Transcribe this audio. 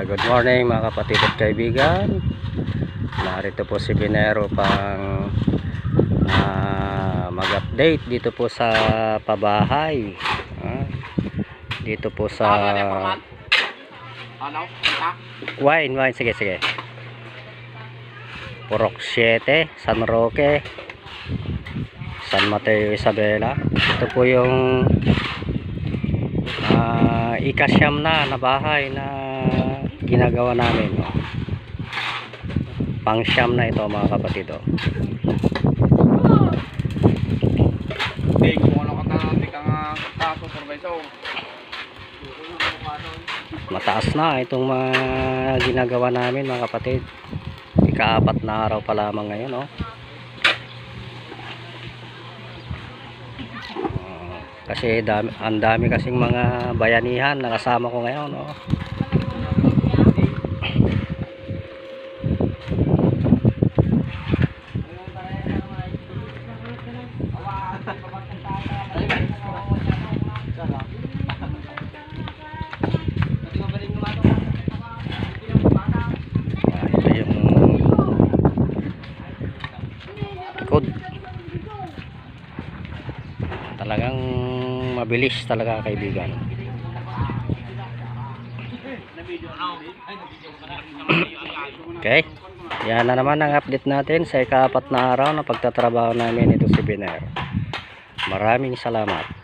Good morning mga kapatid at kaibigan. Narito po si Binero pang mag-update dito po sa pabahay. Dito po sa wine, sige. Purok 7, San Roque, San Mateo, Isabela. Ito po yung ikasyam na bahay na ginagawa namin, no? Pangsyam na ito mga kapatid, oh. Mataas na itong mga ginagawa namin mga kapatid. Ika-4 na araw pa lamang ngayon, oh. Kasi ang dami kasing mga bayanihan na kasama ko ngayon, oh. Ito yung likod. Talagang mabilis talaga kaibigan. Okay, yan na naman ang update natin sa ika-4 na araw na pagtatrabaho namin ito si Binero. Maraming salamat.